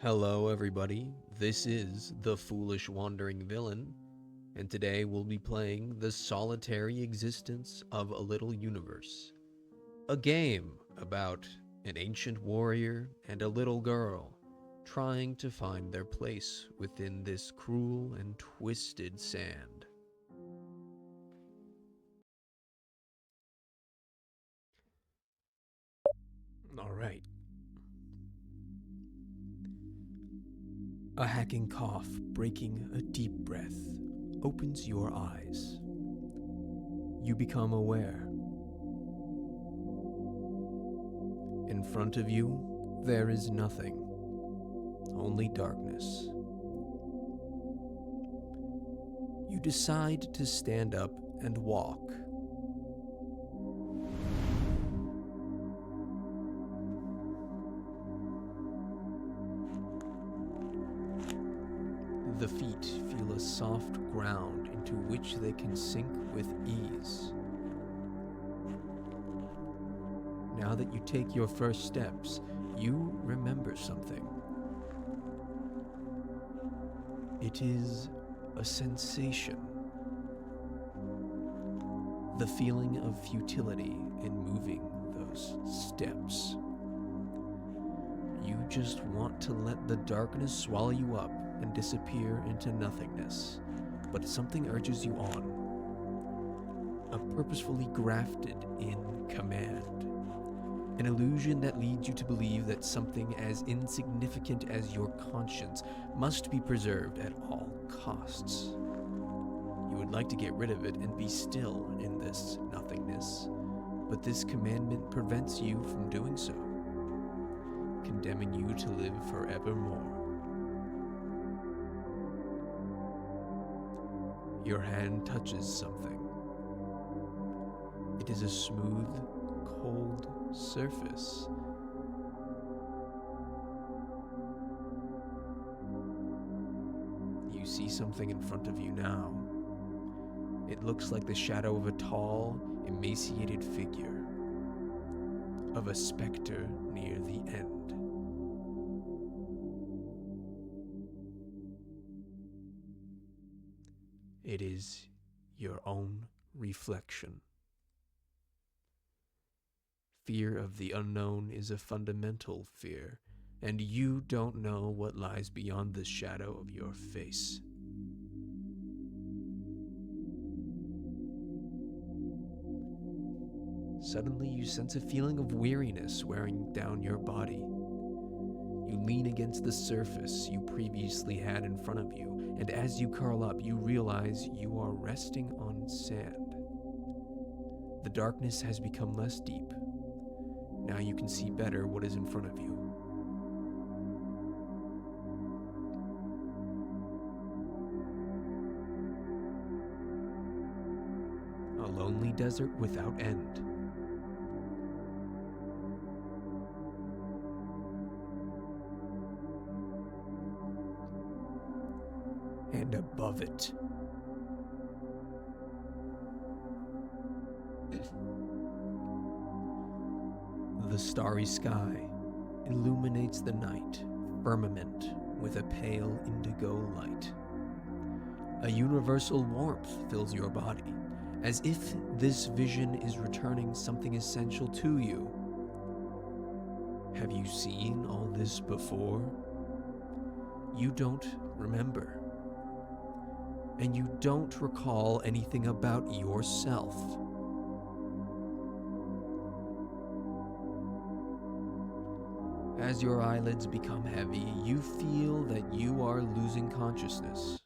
Hello, everybody. This is The Foolish Wandering Villain, and today we'll be playing The Solitary Existence of a Little Universe, a game about an ancient warrior and a little girl trying to find their place within this cruel and twisted sand. All right. A hacking cough, breaking a deep breath, opens your eyes. You become aware. In front of you, there is nothing, only darkness. You decide to stand up and walk. The feet feel a soft ground into which they can sink with ease. Now that you take your first steps, you remember something. It is a sensation. The feeling of futility in moving those steps. You just want to let the darkness swallow you up and disappear into nothingness, but something urges you on. A purposefully grafted in command. An illusion that leads you to believe that something as insignificant as your conscience must be preserved at all costs. You would like to get rid of it and be still in this nothingness, but this commandment prevents you from doing so, condemning you to live forevermore. Your hand touches something. It is a smooth, cold surface. You see something in front of you now. It looks like the shadow of a tall, emaciated figure, of a specter near the end. It is your own reflection. Fear of the unknown is a fundamental fear, and you don't know what lies beyond the shadow of your face. Suddenly, you sense a feeling of weariness wearing down your body. You lean against the surface you previously had in front of you, and as you curl up, you realize you are resting on sand. The darkness has become less deep. Now you can see better what is in front of you. A lonely desert without end. And above it, the starry sky illuminates the night firmament with a pale indigo light. A universal warmth fills your body, as if this vision is returning something essential to you. Have you seen all this before? You don't remember. And you don't recall anything about yourself. As your eyelids become heavy, you feel that you are losing consciousness.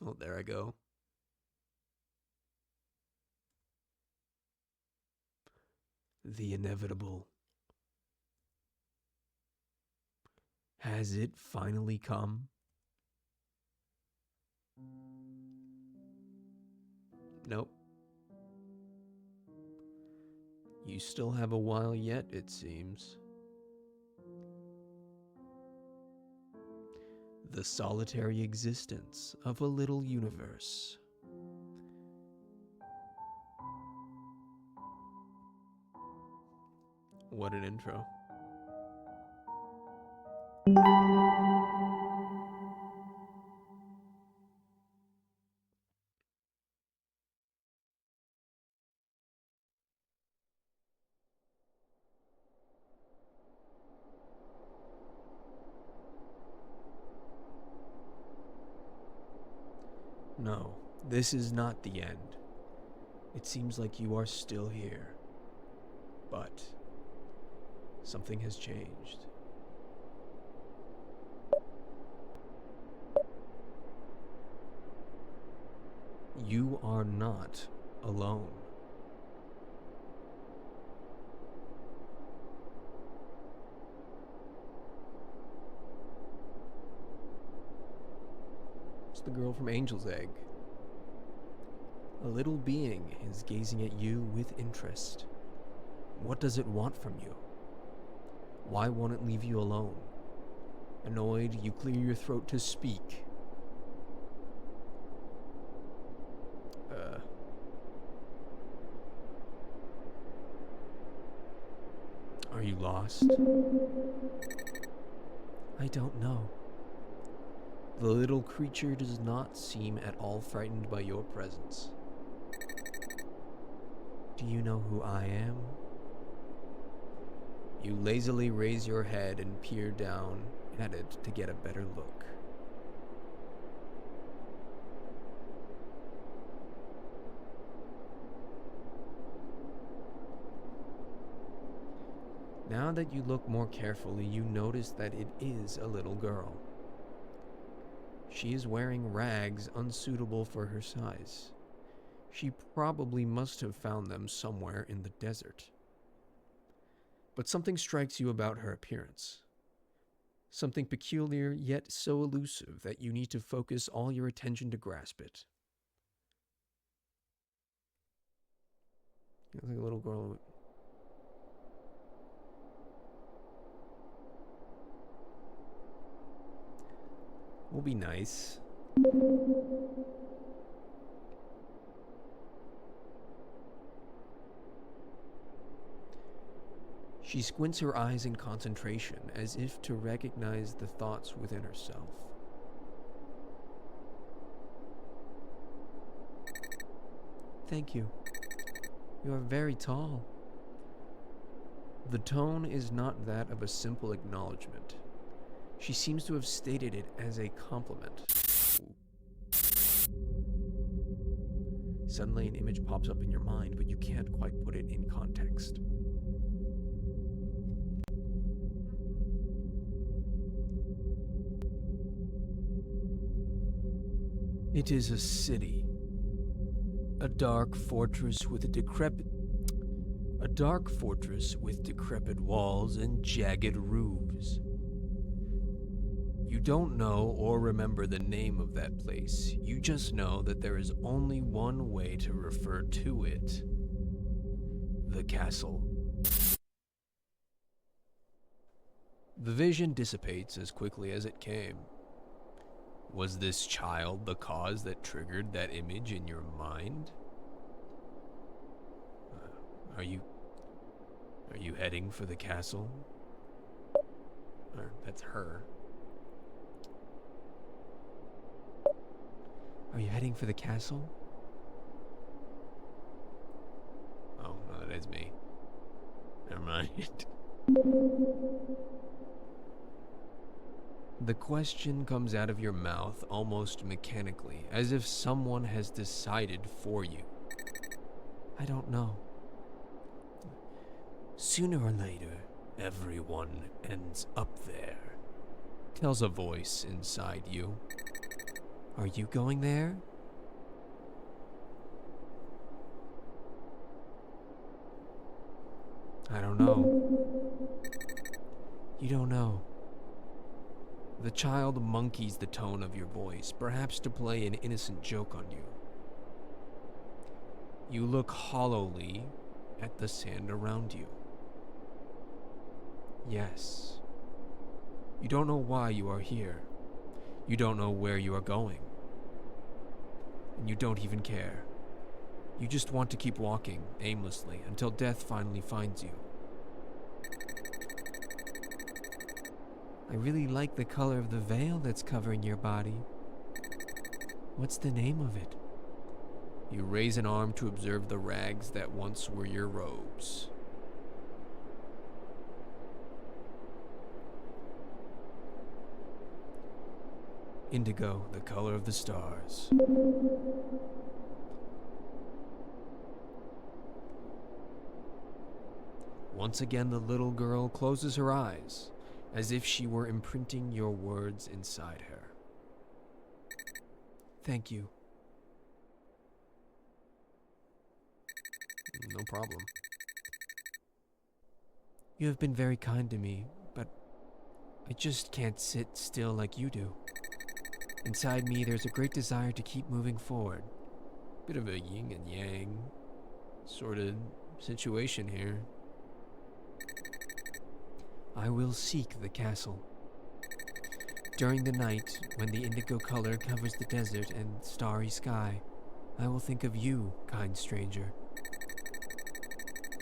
Oh, there I go. The inevitable. Has it finally come? Nope. You still have a while yet, it seems. The solitary existence of a little universe. What an intro. No, this is not the end. It seems like you are still here. But something has changed. You are not alone. It's the girl from Angel's Egg. A little being is gazing at you with interest. What does it want from you? Why won't it leave you alone? Annoyed, you clear your throat to speak. Are you lost? I don't know. The little creature does not seem at all frightened by your presence. Do you know who I am? You lazily raise your head and peer down at it to get a better look. Now that you look more carefully, you notice that it is a little girl. She is wearing rags unsuitable for her size. She probably must have found them somewhere in the desert. But something strikes you about her appearance. Something peculiar yet so elusive that you need to focus all your attention to grasp it. You look like a little girl. Will be nice. She squints her eyes in concentration, as if to recognize the thoughts within herself. Thank you. You are very tall. The tone is not that of a simple acknowledgement. She seems to have stated it as a compliment. Suddenly an image pops up in your mind, but you can't quite put it in context. It is a city. A dark fortress with decrepit walls and jagged roofs. You don't know or remember the name of that place. You just know that there is only one way to refer to it. The castle. The vision dissipates as quickly as it came. Was this child the cause that triggered that image in your mind? Are you heading for the castle? Or that's her. Are you heading for the castle? Oh, no, that is me. Never mind. The question comes out of your mouth almost mechanically, as if someone has decided for you. I don't know. Sooner or later, everyone ends up there, tells a voice inside you. Are you going there? I don't know. You don't know. The child monkeys the tone of your voice, perhaps to play an innocent joke on you. You look hollowly at the sand around you. Yes. You don't know why you are here. You don't know where you are going. And you don't even care. You just want to keep walking aimlessly until death finally finds you. I really like the color of the veil that's covering your body. What's the name of it? You raise an arm to observe the rags that once were your robes. Indigo, the color of the stars. Once again, the little girl closes her eyes, as if she were imprinting your words inside her. Thank you. No problem. You have been very kind to me, but I just can't sit still like you do. Inside me, there's a great desire to keep moving forward. Bit of a yin and yang sort of situation here. I will seek the castle. During the night, when the indigo color covers the desert and starry sky, I will think of you, kind stranger.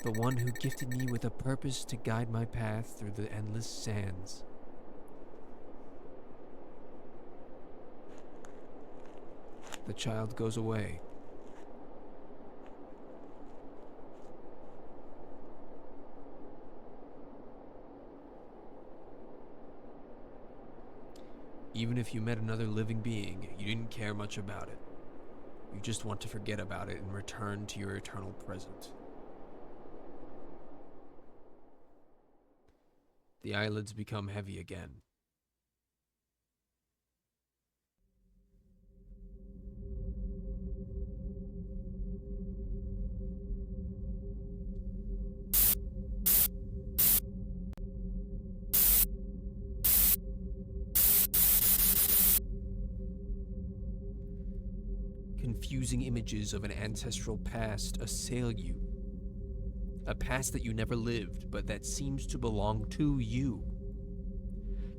The one who gifted me with a purpose to guide my path through the endless sands. The child goes away. Even if you met another living being, you didn't care much about it. You just want to forget about it and return to your eternal present. The eyelids become heavy again. Confusing images of an ancestral past assail you. A past that you never lived, but that seems to belong to you.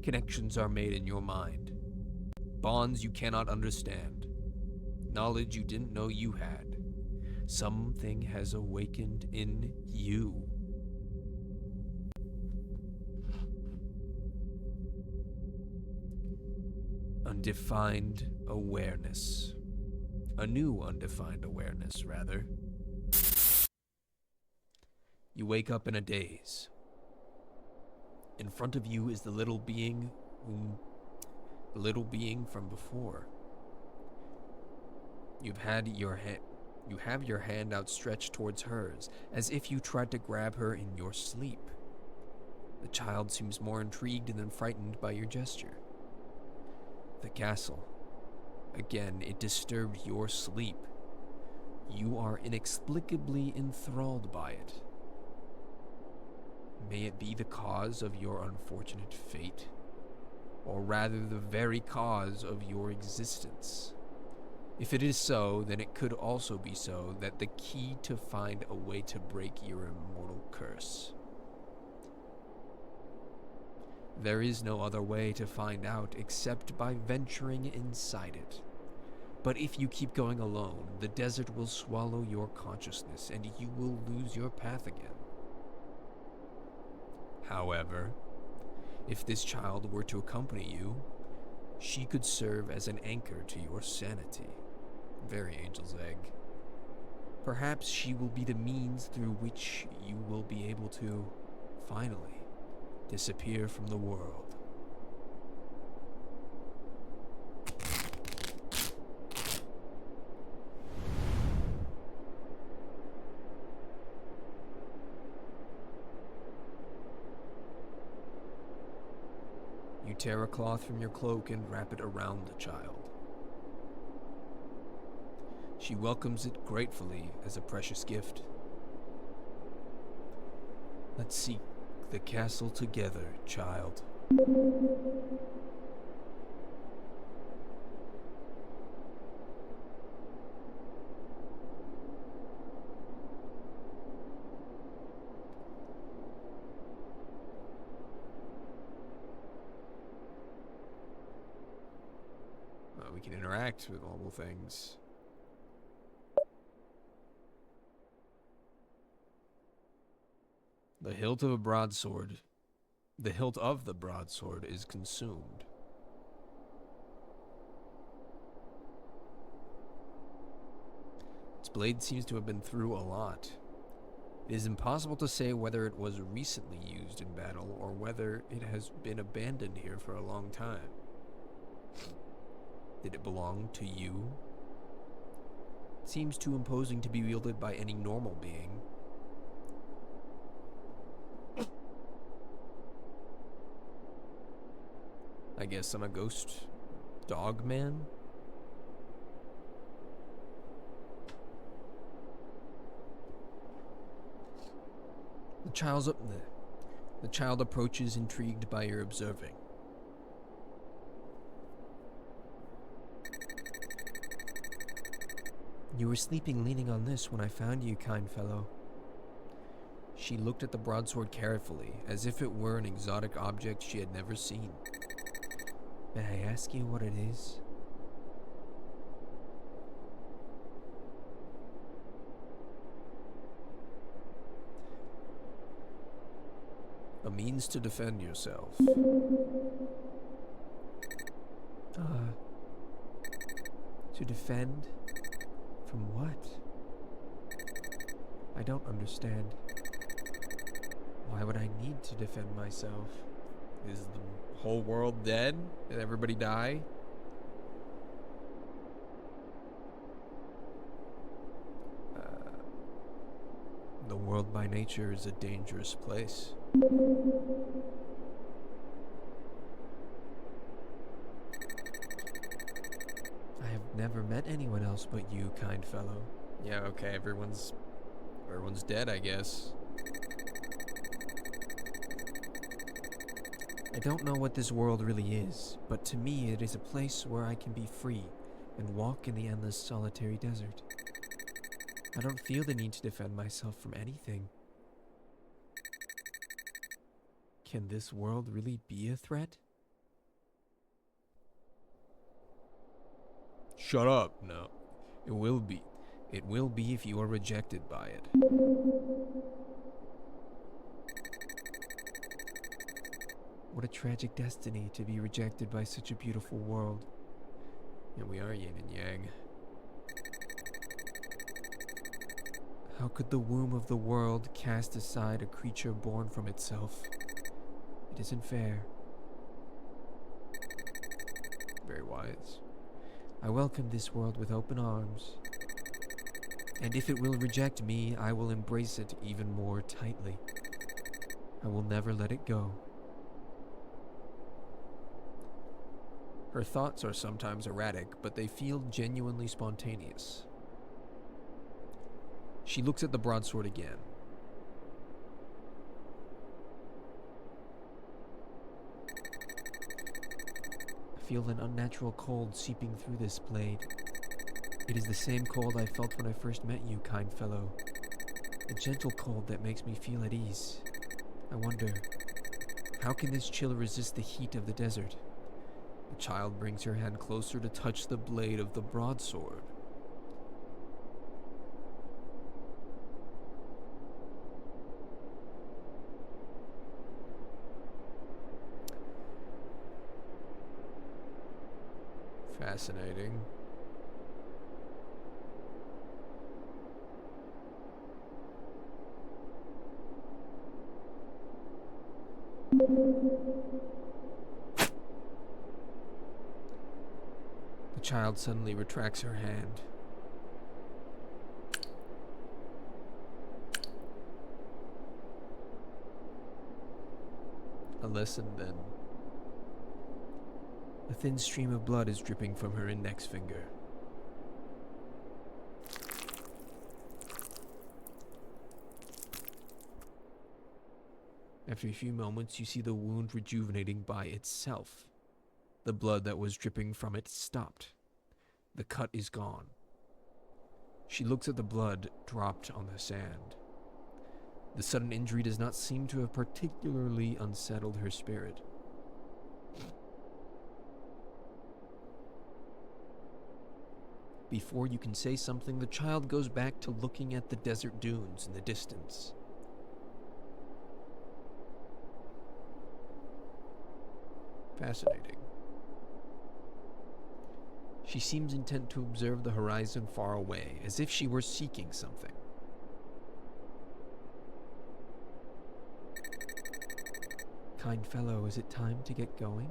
Connections are made in your mind. Bonds you cannot understand. Knowledge you didn't know you had. Something has awakened in you. Undefined awareness. A new undefined awareness, rather. You wake up in a daze. In front of you is the little being from before. You have your hand outstretched towards hers, as if you tried to grab her in your sleep. The child seems more intrigued than frightened by your gesture. The castle. Again, it disturbed your sleep. You are inexplicably enthralled by it. May it be the cause of your unfortunate fate, or rather the very cause of your existence. If it is so, then it could also be so that the key to find a way to break your immortal curse. There is no other way to find out except by venturing inside it. But if you keep going alone, the desert will swallow your consciousness and you will lose your path again. However, if this child were to accompany you, she could serve as an anchor to your sanity. Very angel's egg. Perhaps she will be the means through which you will be able to, finally, disappear from the world. You tear a cloth from your cloak and wrap it around the child. She welcomes it gratefully as a precious gift. Let's seek the castle together, child. We can interact with all the things. The hilt of a broadsword. The hilt of the broadsword is consumed. Its blade seems to have been through a lot. It is impossible to say whether it was recently used in battle or whether it has been abandoned here for a long time. Did it belong to you? It seems too imposing to be wielded by any normal being. I guess I'm a ghost dog man? The child approaches, intrigued by your observing. You were sleeping leaning on this when I found you, kind fellow. She looked at the broadsword carefully, as if it were an exotic object she had never seen. May I ask you what it is? A means to defend yourself. To defend? From what? I don't understand. Why would I need to defend myself? Is the whole world dead? Did everybody die? The world by nature is a dangerous place. I have never met anyone else but you, kind fellow. Yeah, okay, everyone's dead, I guess. I don't know what this world really is, but to me it is a place where I can be free and walk in the endless solitary desert. I don't feel the need to defend myself from anything. Can this world really be a threat? Shut up. No. It will be. It will be if you are rejected by it. What a tragic destiny to be rejected by such a beautiful world. And we are yin and yang. How could the womb of the world cast aside a creature born from itself? It isn't fair. Very wise. I welcome this world with open arms. And if it will reject me, I will embrace it even more tightly. I will never let it go. Her thoughts are sometimes erratic, but they feel genuinely spontaneous. She looks at the broadsword again. I feel an unnatural cold seeping through this blade. It is the same cold I felt when I first met you, kind fellow. A gentle cold that makes me feel at ease. I wonder, how can this chill resist the heat of the desert? The child brings her hand closer to touch the blade of the broadsword. Fascinating. The child suddenly retracts her hand. A lesson, then. A thin stream of blood is dripping from her index finger. After a few moments, you see the wound rejuvenating by itself. The blood that was dripping from it stopped. The cut is gone. She looks at the blood dropped on the sand. The sudden injury does not seem to have particularly unsettled her spirit. Before you can say something, the child goes back to looking at the desert dunes in the distance. Fascinating. She seems intent to observe the horizon far away, as if she were seeking something. Kind fellow, is it time to get going?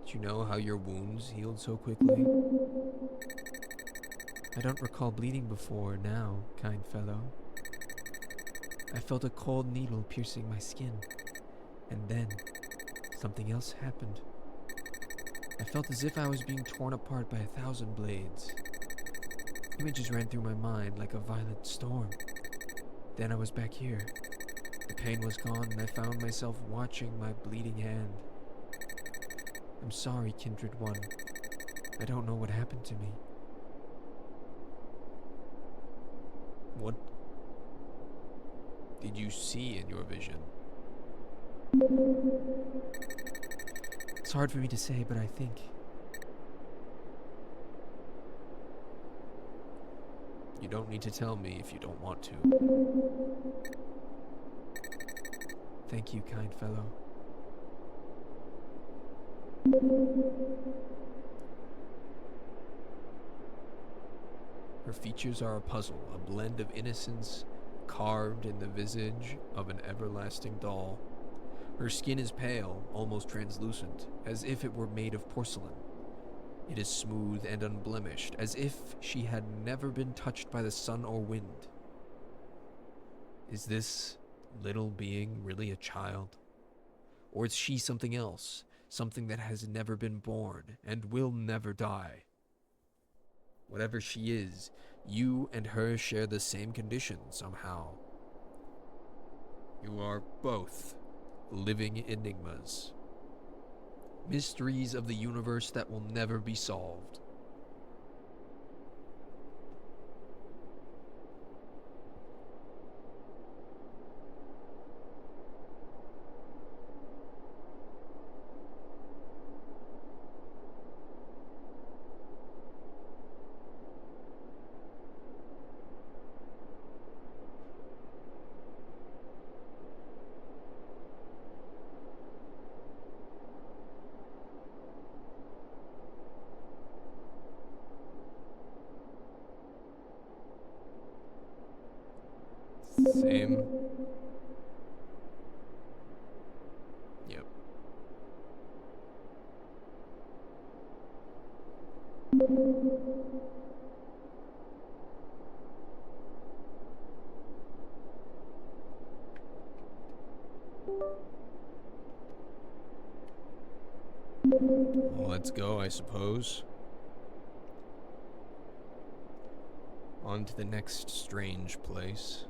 Do you know how your wounds healed so quickly? I don't recall bleeding before now, kind fellow. I felt a cold needle piercing my skin, and then something else happened. I felt as if I was being torn apart by 1,000 blades. Images ran through my mind like a violent storm. Then I was back here. The pain was gone, and I found myself watching my bleeding hand. I'm sorry, kindred one. I don't know what happened to me. What did you see in your vision? It's hard for me to say, but I think you don't need to tell me if you don't want to. Thank you, kind fellow. Her features are a puzzle, a blend of innocence carved in the visage of an everlasting doll. Her skin is pale, almost translucent, as if it were made of porcelain. It is smooth and unblemished, as if she had never been touched by the sun or wind. Is this little being really a child? Or is she something else, something that has never been born and will never die? Whatever she is, you and her share the same condition somehow. You are both living enigmas. Mysteries of the universe that will never be solved. Same. Yep. Well, let's go, I suppose. On to the next strange place.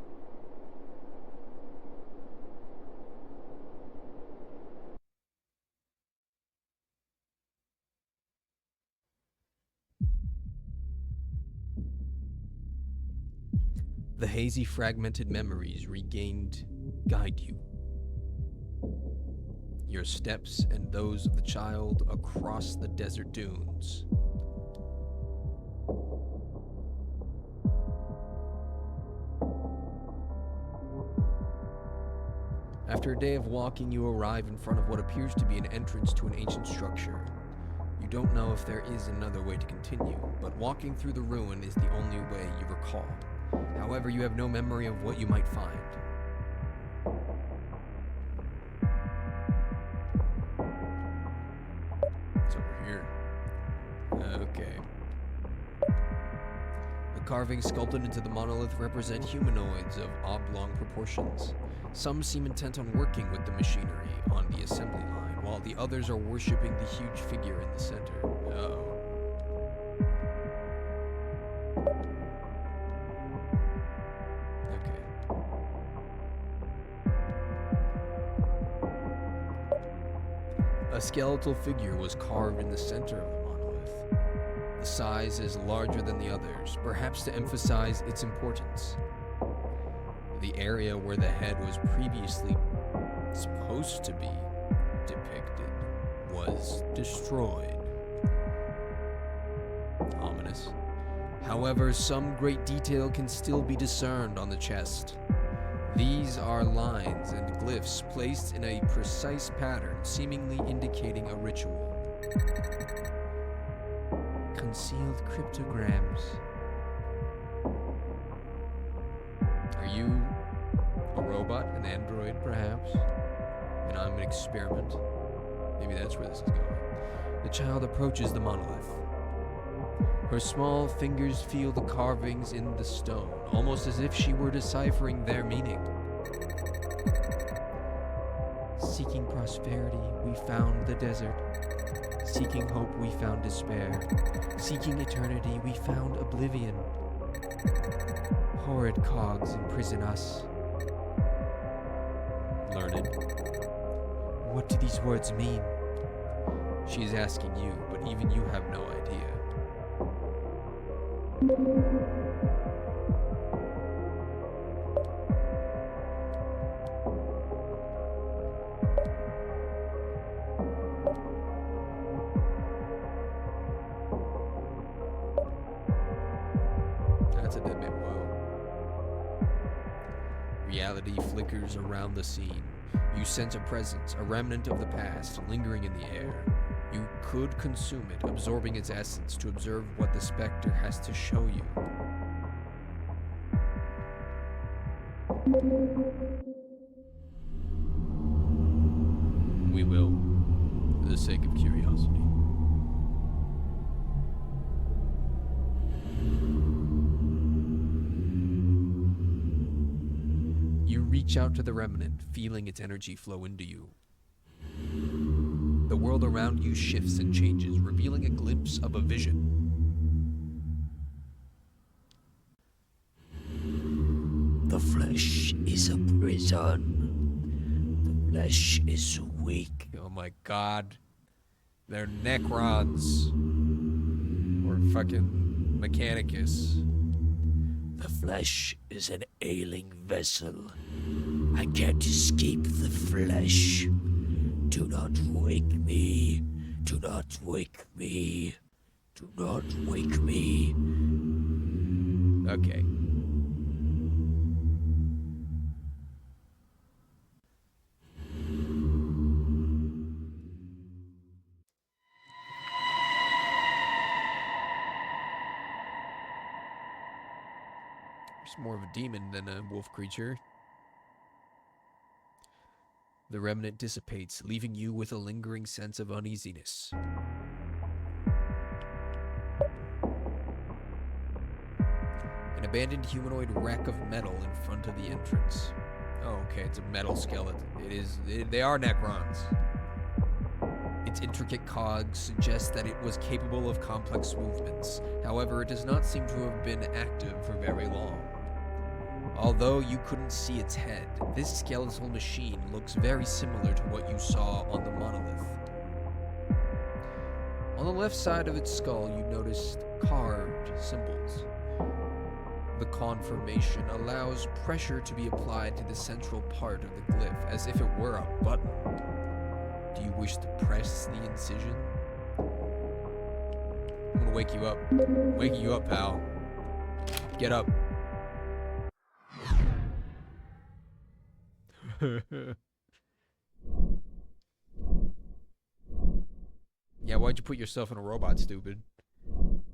The hazy, fragmented memories regained guide you. Your steps and those of the child across the desert dunes. After a day of walking, you arrive in front of what appears to be an entrance to an ancient structure. You don't know if there is another way to continue, but walking through the ruin is the only way you recall. However, you have no memory of what you might find. It's over here. Okay. The carvings sculpted into the monolith represent humanoids of oblong proportions. Some seem intent on working with the machinery on the assembly line, while the others are worshipping the huge figure in the center. Uh-oh. A skeletal figure was carved in the center of the monolith. The size is larger than the others, perhaps to emphasize its importance. The area where the head was previously supposed to be depicted was destroyed. Ominous. However, some great detail can still be discerned on the chest. These These are lines and glyphs placed in a precise pattern, seemingly indicating a ritual. Concealed cryptograms. Are you a robot, an android, perhaps? And I'm an experiment? Maybe that's where this is going. The child approaches the monolith. Her small fingers feel the carvings in the stone, almost as if she were deciphering their meaning. Seeking prosperity, we found the desert. Seeking hope, we found despair. Seeking eternity, we found oblivion. Horrid cogs imprison us. Learned. What do these words mean? She is asking you, but even you have no idea. That's a bit whoa. Reality flickers around the scene. You sense a presence, a remnant of the past, lingering in the air. You could consume it, absorbing its essence to observe what the specter has to show you. We will, for the sake of curiosity. You reach out to the remnant, feeling its energy flow into you. The world around you shifts and changes, revealing a glimpse of a vision. The flesh is a prison. The flesh is weak. Oh my god. They're Necrons. Or fucking Mechanicus. The flesh is an ailing vessel. I can't escape the flesh. Do not wake me. Do not wake me. Do not wake me. Okay. It's more of a demon than a wolf creature. The remnant dissipates, leaving you with a lingering sense of uneasiness. An abandoned humanoid wreck of metal in front of the entrance. Oh, okay, it's a metal skeleton. They are Necrons. Its intricate cogs suggest that it was capable of complex movements. However, it does not seem to have been active for very long. Although you couldn't see its head, this skeletal machine looks very similar to what you saw on the monolith. On the left side of its skull, you noticed carved symbols. The conformation allows pressure to be applied to the central part of the glyph, as if it were a button. Do you wish to press the incision? I'm gonna wake you up. I'm waking you up, pal. Get up. Yeah, why'd you put yourself in a robot, stupid?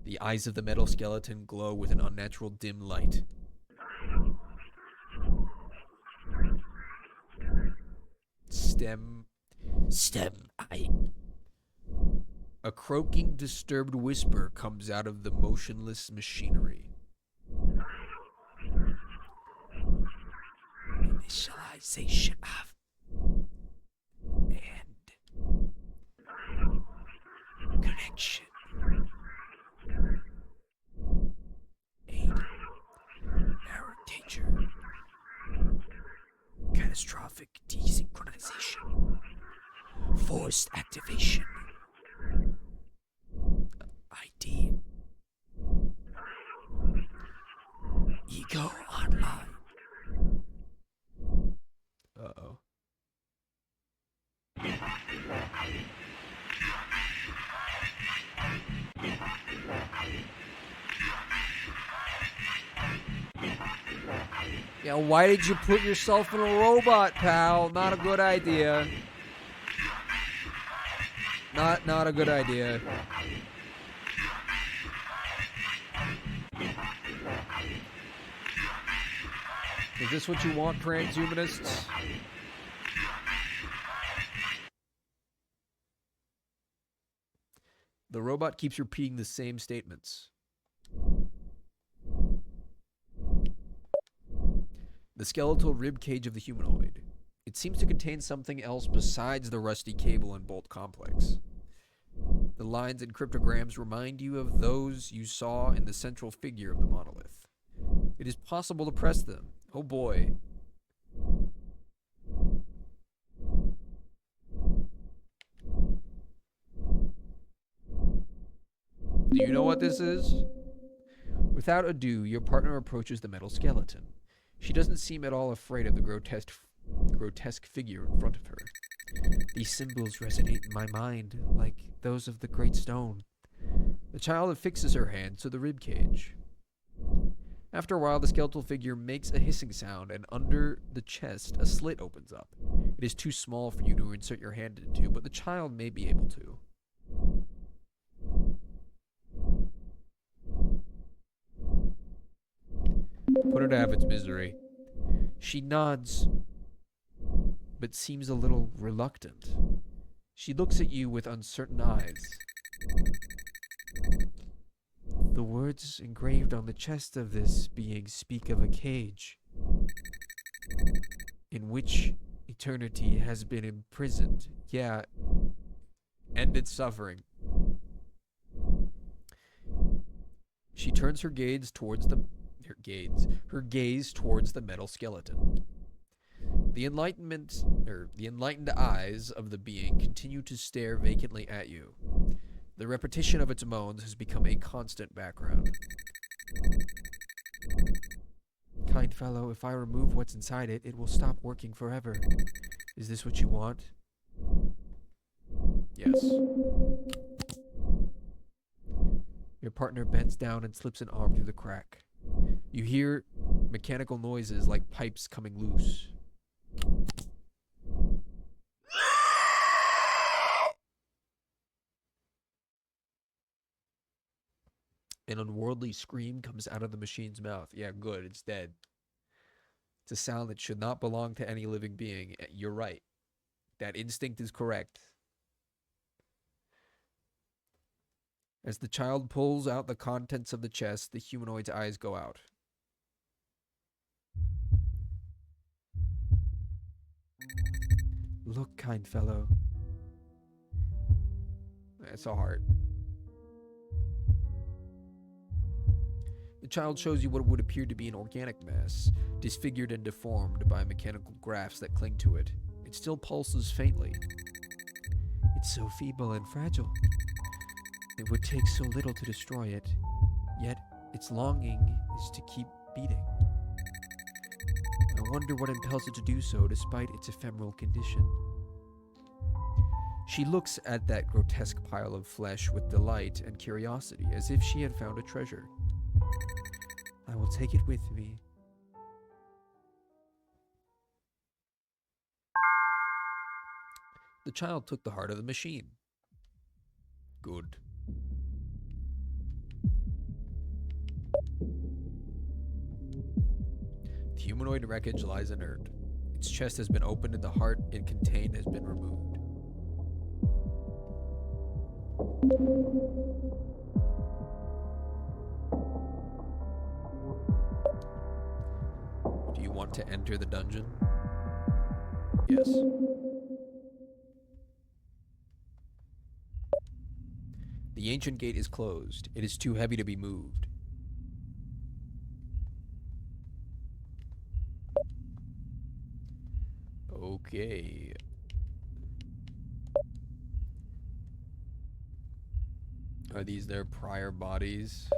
The eyes of the metal skeleton glow with an unnatural dim light. Stem. A croaking, disturbed whisper comes out of the motionless machinery. Initialization of and connection. Aid. Error danger. Catastrophic desynchronization. Forced activation. ID. Ego online. Uh-oh. Yeah, why did you put yourself in a robot, pal? Not a good idea. Not a good idea. Is this what you want, transhumanists? The robot keeps repeating the same statements. The skeletal rib cage of the humanoid. It seems to contain something else besides the rusty cable and bolt complex. The lines and cryptograms remind you of those you saw in the central figure of the monolith. It is possible to press them. Oh boy. Do you know what this is? Without ado, your partner approaches the metal skeleton. She doesn't seem at all afraid of the grotesque figure in front of her. These symbols resonate in my mind like those of the Great Stone. The child affixes her hand to the rib cage. After a while, the skeletal figure makes a hissing sound, and under the chest, a slit opens up. It is too small for you to insert your hand into, but the child may be able to. Put it out of its misery. She nods, but seems a little reluctant. She looks at you with uncertain eyes. The words engraved on the chest of this being speak of a cage in which eternity has been imprisoned. Yeah, end its suffering. She turns her gaze towards the metal skeleton. The enlightened eyes of the being continue to stare vacantly at you. The repetition of its moans has become a constant background. Kind fellow, if I remove what's inside it, it will stop working forever. Is this what you want? Yes. Your partner bends down and slips an arm through the crack. You hear mechanical noises like pipes coming loose. An unworldly scream comes out of the machine's mouth. Yeah, good, it's dead. It's a sound that should not belong to any living being. You're right. That instinct is correct. As the child pulls out the contents of the chest, the humanoid's eyes go out. Look, kind fellow. It's a heart. The child shows you what would appear to be an organic mass, disfigured and deformed by mechanical grafts that cling to it. It still pulses faintly. It's so feeble and fragile. It would take so little to destroy it, yet its longing is to keep beating. I wonder what impels it to do so despite its ephemeral condition. She looks at that grotesque pile of flesh with delight and curiosity, as if she had found a treasure. I will take it with me. The child took the heart of the machine. Good. The humanoid wreckage lies inert. Its chest has been opened and the heart it contained has been removed. Do you want to enter the dungeon? Yes. The ancient gate is closed. It is too heavy to be moved. Okay. Are these their prior bodies?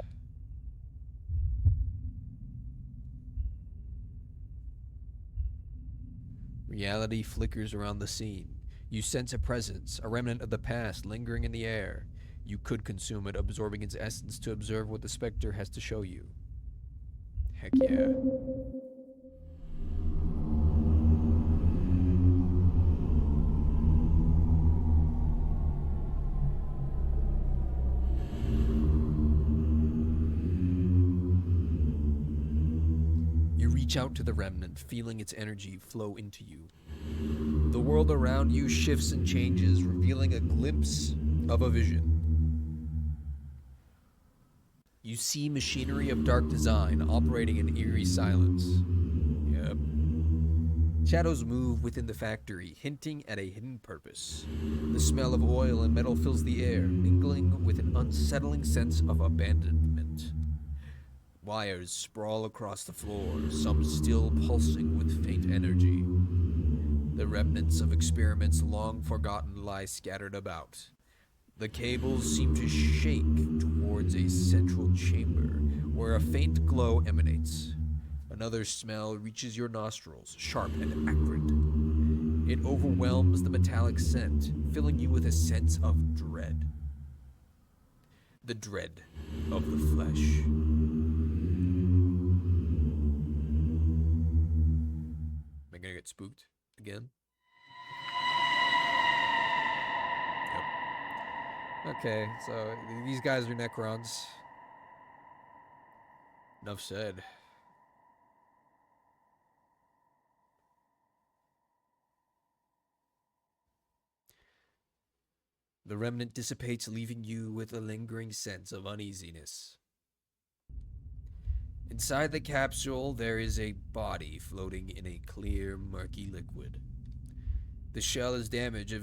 Reality flickers around the scene. You sense a presence, a remnant of the past lingering in the air. You could consume it, absorbing its essence to observe what the specter has to show you. Heck yeah. reach out to the remnant, feeling its energy flow into you. The world around you shifts and changes, revealing a glimpse of a vision. You see machinery of dark design operating in eerie silence. Yep. Shadows move within the factory, hinting at a hidden purpose. The smell of oil and metal fills the air, mingling with an unsettling sense of abandonment. Wires sprawl across the floor, some still pulsing with faint energy. The remnants of experiments long forgotten lie scattered about. The cables seem to shake towards a central chamber, where a faint glow emanates. Another smell reaches your nostrils, sharp and acrid. It overwhelms the metallic scent, filling you with a sense of dread. The dread of the flesh. Am I gonna get spooked again? Yep. Okay, so these guys are Necrons. Enough said. The remnant dissipates, leaving you with a lingering sense of uneasiness. Inside the capsule, there is a body floating in a clear, murky liquid. The shell is damaged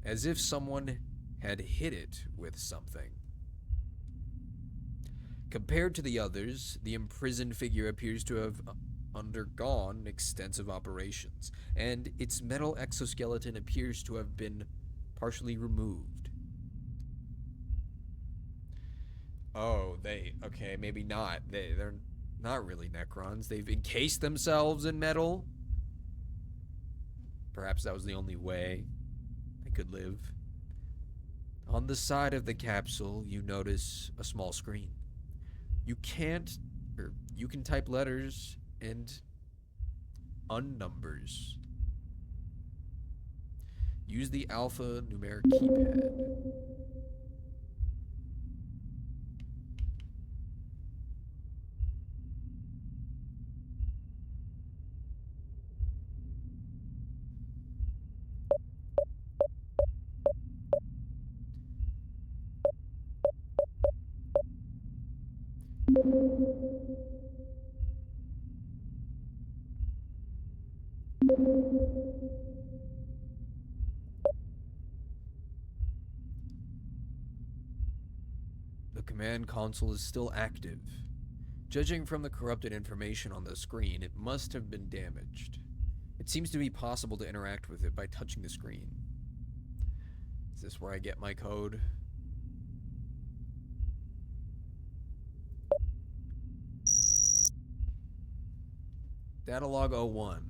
as if someone had hit it with something. Compared to the others, the imprisoned figure appears to have undergone extensive operations, and its metal exoskeleton appears to have been partially removed. Oh, okay, maybe not. They're not really Necrons. They've encased themselves in metal. Perhaps that was the only way they could live. On the side of the capsule, you notice a small screen. You can type letters and unnumbers. Use the alphanumeric keypad. The command console is still active. Judging from the corrupted information on the screen, it must have been damaged. It seems to be possible to interact with it by touching the screen. Is this where I get my code? Datalog 01.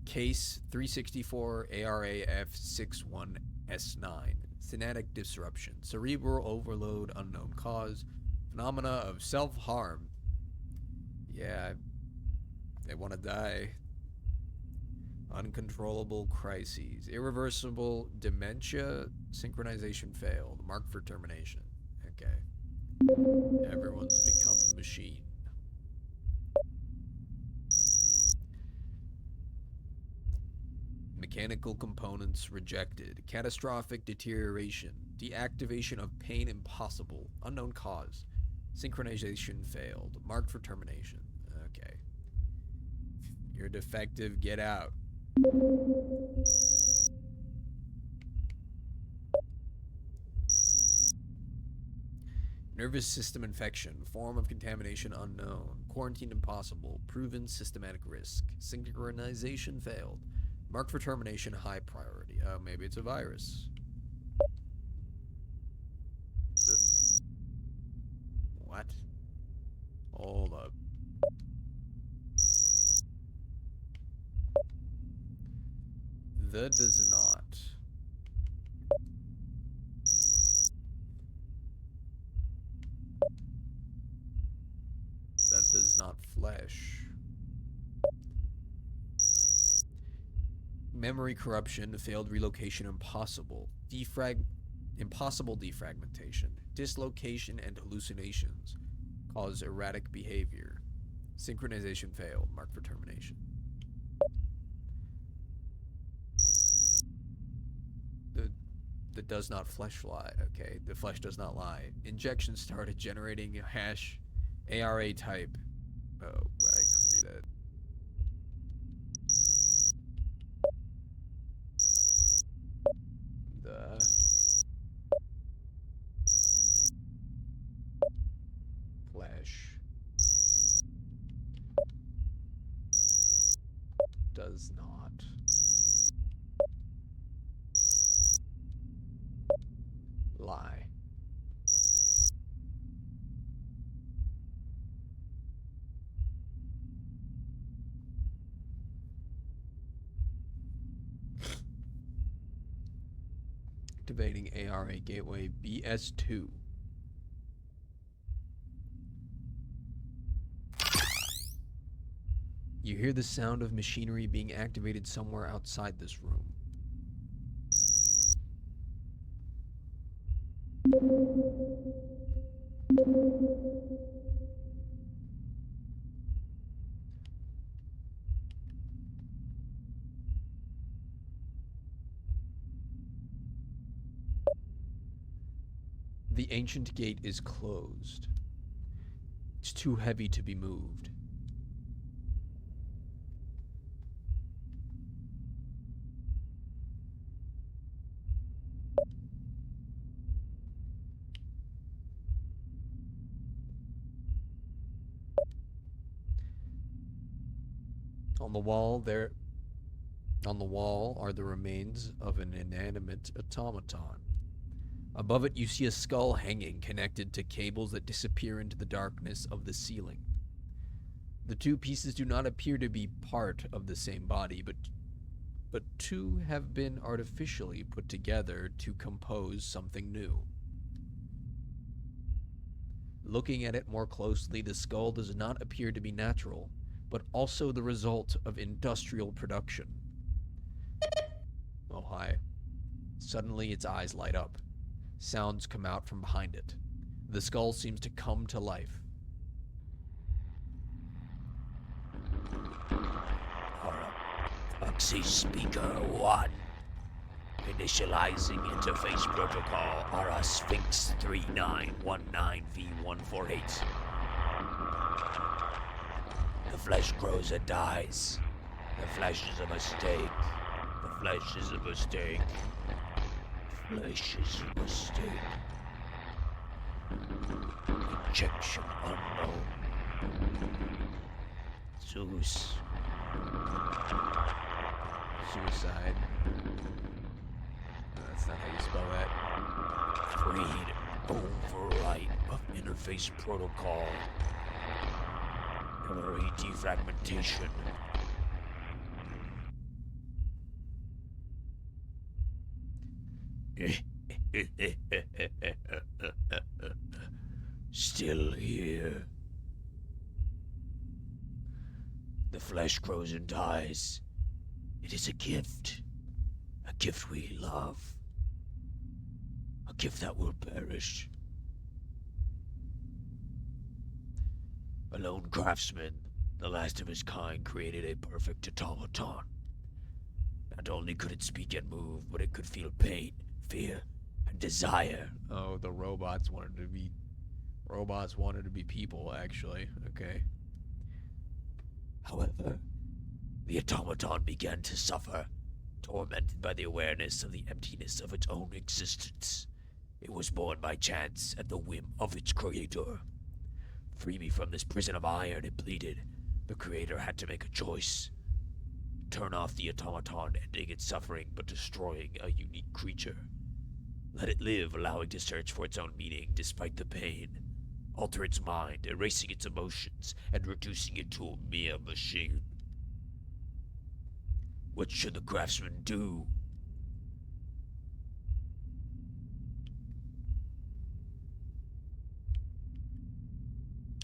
Case 364 ARAF61S9. Synaptic disruption. Cerebral overload, unknown cause. Phenomena of self-harm. Yeah, they want to die. Uncontrollable crises. Irreversible dementia. Synchronization failed. Marked for termination. Okay. Everyone's become the machine. Mechanical components rejected. Catastrophic deterioration. Deactivation of pain impossible. Unknown cause. Synchronization failed. Marked for termination. Okay. You're defective. Get out. Nervous system infection. Form of contamination unknown. Quarantine impossible. Proven systematic risk. Synchronization failed. Marked for termination, high priority. Oh, maybe it's a virus. What? Hold up. The does not. That does not flesh. Memory corruption, failed relocation, impossible. Impossible defragmentation. Dislocation and hallucinations cause erratic behavior. Synchronization failed. Mark for termination. The does not flesh lie. Okay, the flesh does not lie. Injection started generating hash ARA type. Oh, I can read it. The flesh does not lie. Activating ARA gateway BS2. You hear the sound of machinery being activated somewhere outside this room. The ancient gate is closed. It's too heavy to be moved. On the wall are the remains of an inanimate automaton. Above it, you see a skull hanging, connected to cables that disappear into the darkness of the ceiling. The two pieces do not appear to be part of the same body, but two have been artificially put together to compose something new. Looking at it more closely, the skull does not appear to be natural, but also the result of industrial production. Oh, hi. Suddenly, its eyes light up. Sounds come out from behind it. The skull seems to come to life. Proxy speaker 1. Initializing interface protocol Ara Sphinx 3919V148. The flesh grows and dies. The flesh is a mistake. The flesh is a mistake. Flesh is a mistake. Injection unknown. Zeus. Suicide. No, that's not how you spell that. Read overwrite of interface protocol. Memory defragmentation. Still here. The flesh grows and dies. It is a gift. A gift we love. A gift that will perish. A lone craftsman, the last of his kind, created a perfect automaton. Not only could it speak and move, but it could feel pain, fear, and desire. Oh, the robots wanted to be people, actually. Okay. However, the automaton began to suffer, tormented by the awareness of the emptiness of its own existence. It was born by chance at the whim of its creator. Free me from this prison of iron, it pleaded. The creator had to make a choice. Turn off the automaton, ending its suffering but destroying a unique creature. Let it live, allowing to search for its own meaning despite the pain. Alter its mind, erasing its emotions, and reducing it to a mere machine. What should the craftsman do?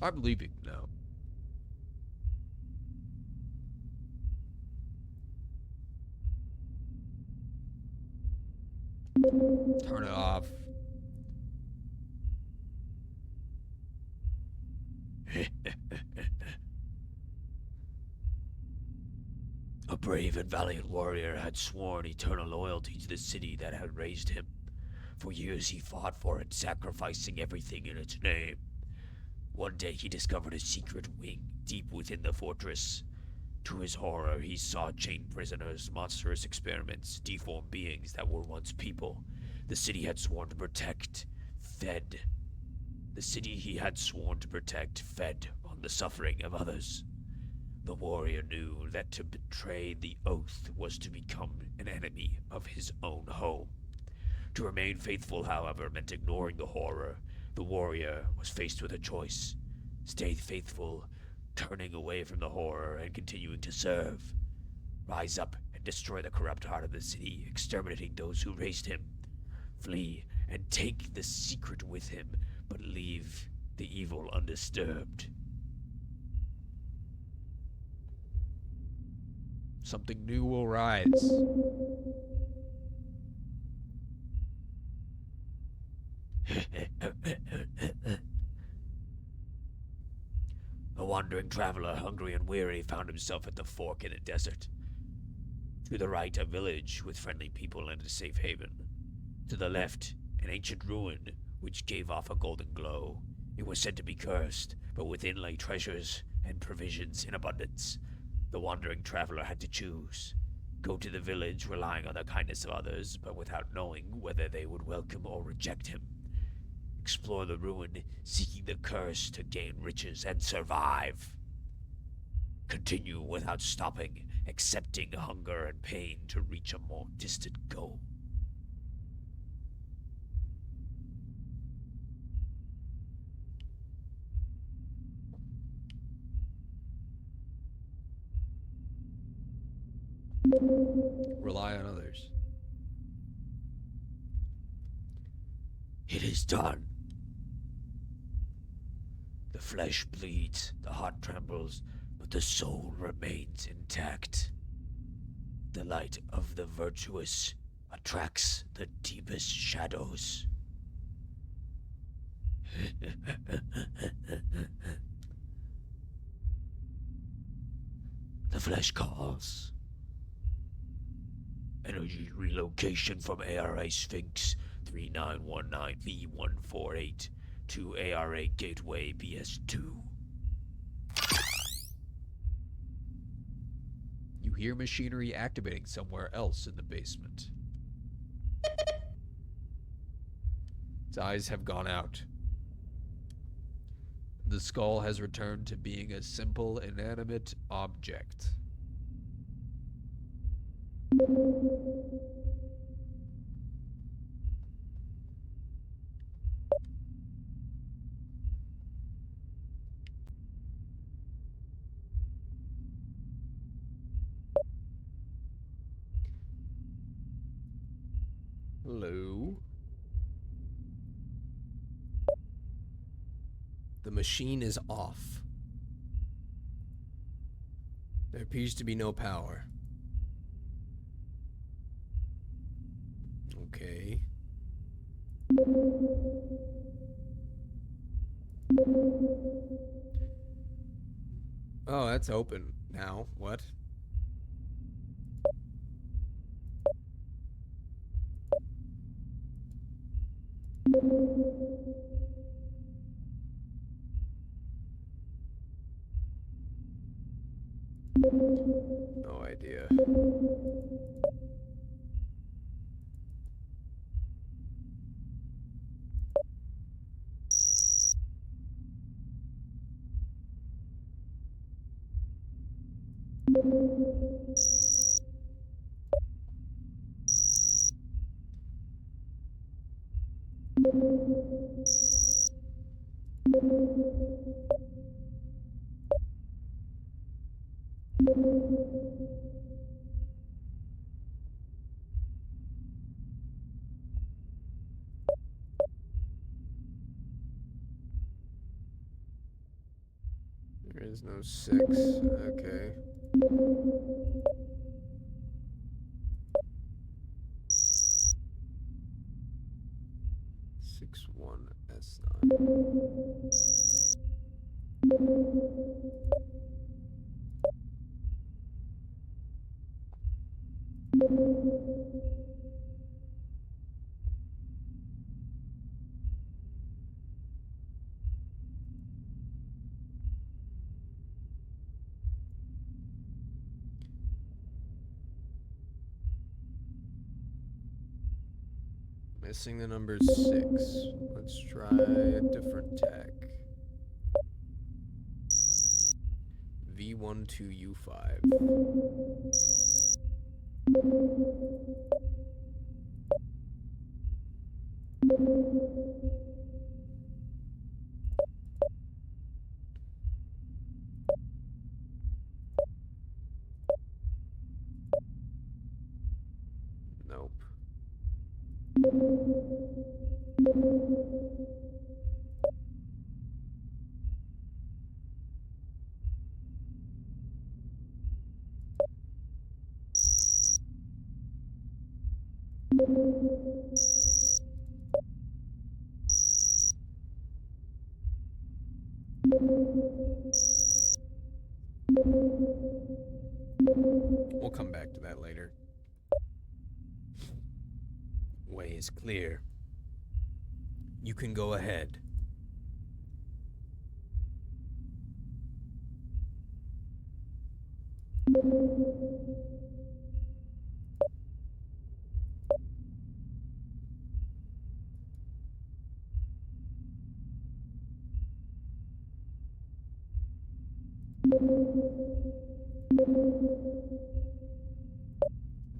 I believe you know. Turn it off. A brave and valiant warrior had sworn eternal loyalty to the city that had raised him. For years he fought for it, sacrificing everything in its name. One day he discovered a secret wing deep within the fortress. To his horror, he saw chained prisoners, monstrous experiments, deformed beings that were once people. The city had sworn to protect, fed. The city he had sworn to protect fed on the suffering of others. The warrior knew that to betray the oath was to become an enemy of his own home. To remain faithful, however, meant ignoring the horror. The warrior was faced with a choice: stay faithful, turning away from the horror and continuing to serve. Rise up and destroy the corrupt heart of the city, exterminating those who raised him. Flee and take the secret with him, but leave the evil undisturbed. Something new will rise. A wandering traveler, hungry and weary, found himself at the fork in a desert. To the right, a village with friendly people and a safe haven. To the left, an ancient ruin which gave off a golden glow. It was said to be cursed, but within lay treasures and provisions in abundance. The wandering traveler had to choose. Go to the village, relying on the kindness of others, but without knowing whether they would welcome or reject him. Explore the ruin, seeking the curse to gain riches and survive. Continue without stopping, accepting hunger and pain to reach a more distant goal. Rely on others. It is done. The flesh bleeds, the heart trembles, but the soul remains intact. The light of the virtuous attracts the deepest shadows. The flesh calls. Energy relocation from ARA Sphinx 3919V148 to ARA Gateway BS2. You hear machinery activating somewhere else in the basement. Its eyes have gone out. The skull has returned to being a simple, inanimate object. Hello? The machine is off. There appears to be no power. Okay. Oh, that's open now. What? No idea. There is no 6. Okay. Six one S9. Missing the number 6. Let's try a different tech. V12U5. Nope. We'll come back to that later. Way is clear. You can go ahead.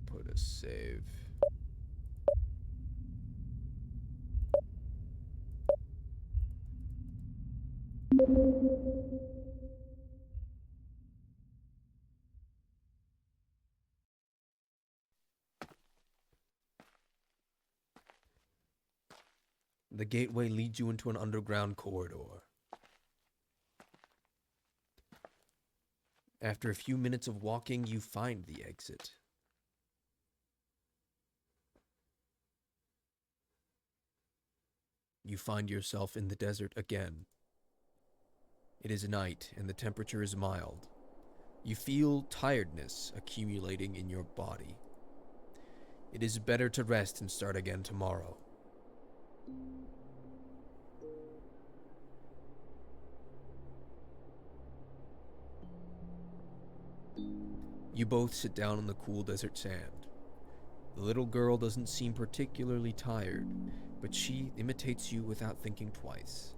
Put a save. The gateway leads you into an underground corridor. After a few minutes of walking, you find the exit. You find yourself in the desert again. It is night and the temperature is mild. You feel tiredness accumulating in your body. It is better to rest and start again tomorrow. You both sit down on the cool desert sand. The little girl doesn't seem particularly tired, but she imitates you without thinking twice.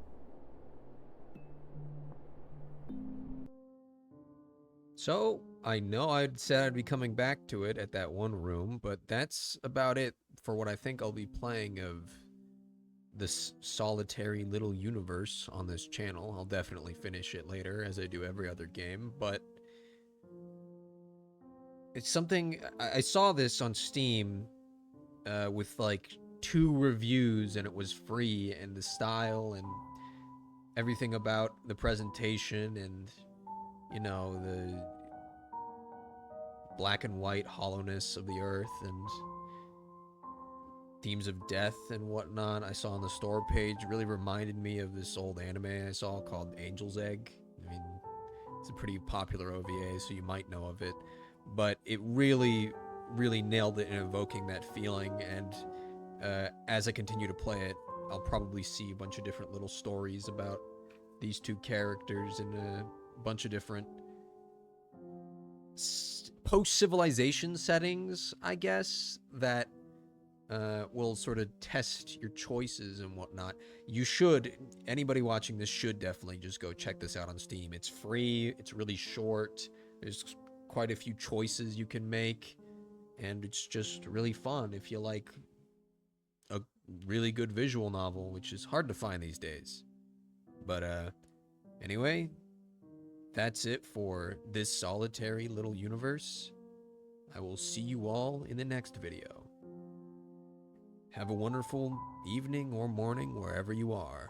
So, I know I'd said I'd be coming back to it at that one room, but that's about it for what I think I'll be playing of this solitary little universe on this channel. I'll definitely finish it later, as I do every other game, but it's something, I saw this on Steam with like 2 reviews, and it was free, and the style and everything about the presentation and, you know, the black and white hollowness of the earth and themes of death and whatnot I saw on the store page really reminded me of this old anime I saw called Angel's Egg. I mean, it's a pretty popular OVA, so you might know of it. But it really, really nailed it in evoking that feeling, and as I continue to play it, I'll probably see a bunch of different little stories about these 2 characters in a bunch of different post-civilization settings, I guess, that will sort of test your choices and whatnot. You should, anybody watching this should definitely just go check this out on Steam. It's free, it's really short, there's quite a few choices you can make, and it's just really fun if you like a really good visual novel, which is hard to find these days. But anyway, that's it for this solitary little universe. I will see you all in the next video. Have a wonderful evening or morning wherever you are.